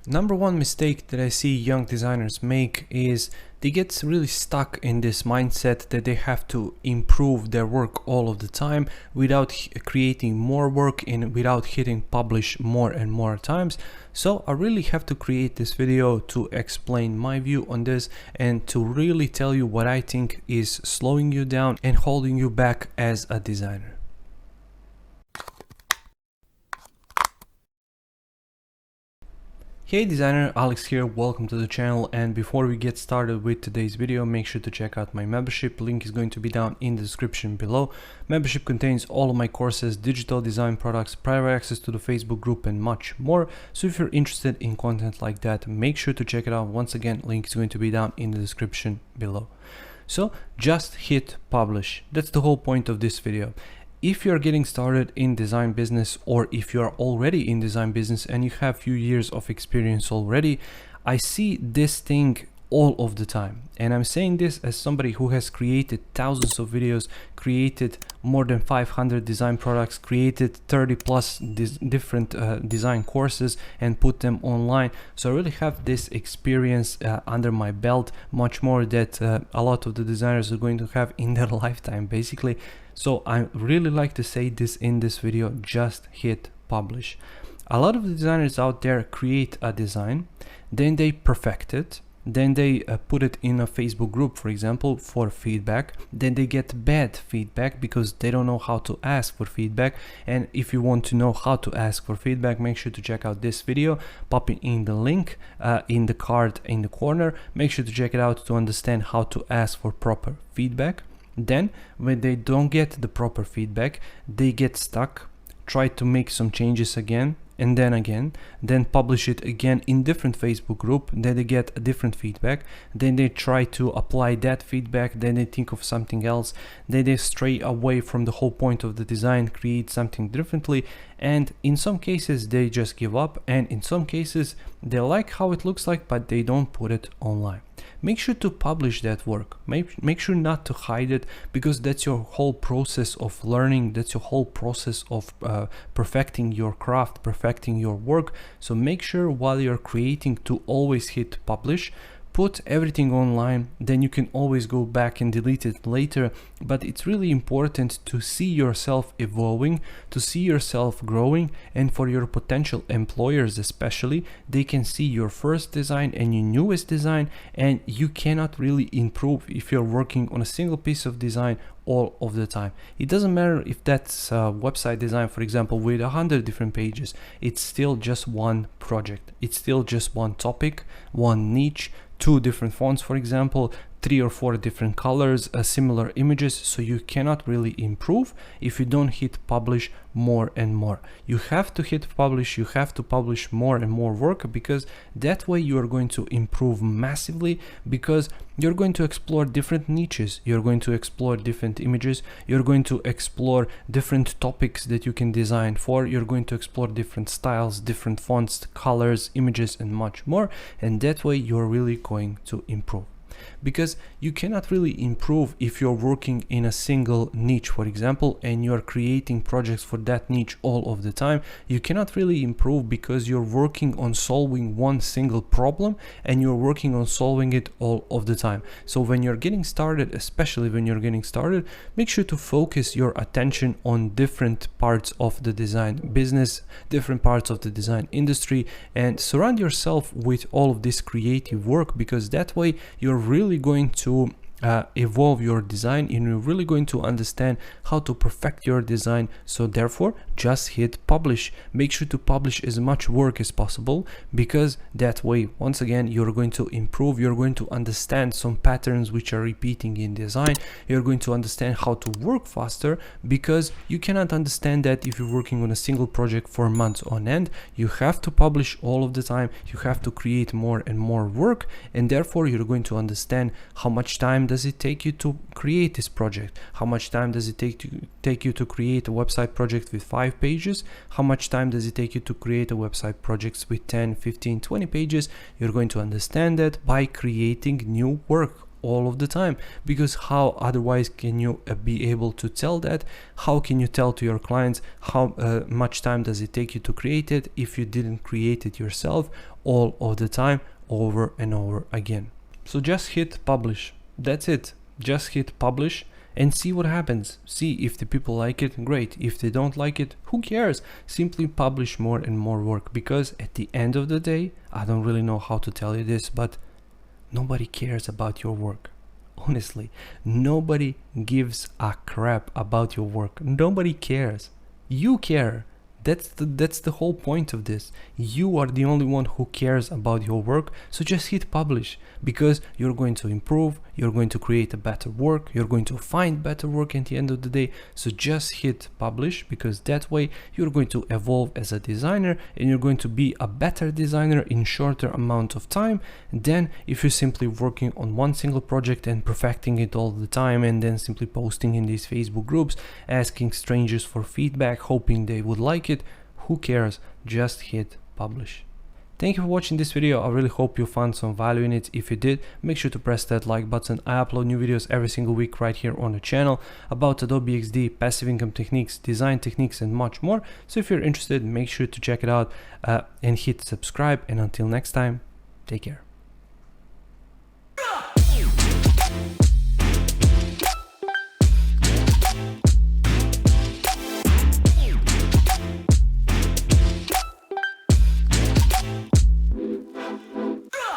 Number one mistake that I see young designers make is they get really stuck in this mindset that they have to improve their work all of the time without creating more work and without hitting publish more and more times. So I really have to create this video to explain my view on this and to really tell you what I think is slowing you down and holding you back as a designer. Hey designer, Alex here, welcome to the channel. And before we get started with today's video, make sure to check out my membership. Link is going to be down in the description below. Membership contains all of my courses, digital design products, private access to the Facebook group and much more. So if you're interested in content like that, make sure to check it out. Once again, link is going to be down in the description below. So just hit publish. That's the whole point of this video. If you're getting started in design business, or if you're already in design business and you have few years of experience already, I see this thing all of the time. And I'm saying this as somebody who has created thousands of videos, created more than 500 design products, created 30 plus different design courses and put them online. So I really have this experience under my belt, much more that a lot of the designers are going to have in their lifetime basically. So I really like to say this in this video, just hit publish. A lot of the designers out there create a design, then they perfect it, then they put it in a Facebook group, for example, for feedback. Then they get bad feedback because they don't know how to ask for feedback. And if you want to know how to ask for feedback, make sure to check out this video, popping in the link in the card in the corner. Make sure to check it out to understand how to ask for proper feedback. Then when they don't get the proper feedback, they get stuck, try to make some changes again, then publish it again in different Facebook group. Then they get a different feedback, then they try to apply that feedback, then they think of something else, then they stray away from the whole point of the design, create something differently, and in some cases they just give up, and in some cases they like how it looks like but they don't put it online. Make sure to publish that work. Make sure not to hide it, because that's your whole process of learning. That's your whole process of perfecting your craft, perfecting your work. So make sure while you're creating to always hit publish. Put everything online, then you can always go back and delete it later. But it's really important to see yourself evolving, to see yourself growing, and for your potential employers especially, they can see your first design and your newest design, and you cannot really improve if you're working on a single piece of design all of the time. It doesn't matter if that's website design, for example, with 100 different pages. It's still just one project. It's still just one topic, one niche, 2 different fonts, for example, 3 or 4 different colors, similar images. So you cannot really improve if you don't hit publish more and more. You have to hit publish, you have to publish more and more work, because that way you are going to improve massively, because you're going to explore different niches, you're going to explore different images, you're going to explore different topics that you can design for, you're going to explore different styles, different fonts, colors, images and much more, and that way you're really going to improve. Because you cannot really improve if you're working in a single niche, for example, and you're creating projects for that niche all of the time. You cannot really improve because you're working on solving one single problem and you're working on solving it all of the time. So when you're getting started, especially when you're getting started, make sure to focus your attention on different parts of the design business, different parts of the design industry, and surround yourself with all of this creative work, because that way you're really going to evolve your design, and you're really going to understand how to perfect your design. So therefore just hit publish. Make sure to publish as much work as possible, because that way once again you're going to improve, you're going to understand some patterns which are repeating in design, you're going to understand how to work faster, because you cannot understand that if you're working on a single project for months on end. You have to publish all of the time, you have to create more and more work, and therefore you're going to understand how much time does it take you to create this project, how much time does it take you to create a website project with 5 pages, how much time does it take you to create a website project with 10, 15, 20 pages. You're going to understand that by creating new work all of the time, because how otherwise can you be able to tell that? How can you tell to your clients how much time does it take you to create it if you didn't create it yourself all of the time, over and over again? So just hit publish. That's it. Just hit publish and see what happens. See if the people like it, great. If they don't like it, who cares? Simply publish more and more work, because at the end of the day, I don't really know how to tell you this, but nobody cares about your work. Honestly, nobody gives a crap about your work. Nobody cares. You care. That's the whole point of this. You are the only one who cares about your work, so just hit publish, because you're going to improve, you're going to create a better work, you're going to find better work at the end of the day. So just hit publish, because that way you're going to evolve as a designer and you're going to be a better designer in shorter amount of time than if you're simply working on one single project and perfecting it all the time and then simply posting in these Facebook groups, asking strangers for feedback, hoping they would like it. Who cares? Just hit publish. Thank you for watching this video. I really hope you found some value in it. If you did, make sure to press that like button. I upload new videos every single week right here on the channel about Adobe XD, passive income techniques, design techniques, and much more. So if you're interested, make sure to check it out and hit subscribe. And until next time, take care.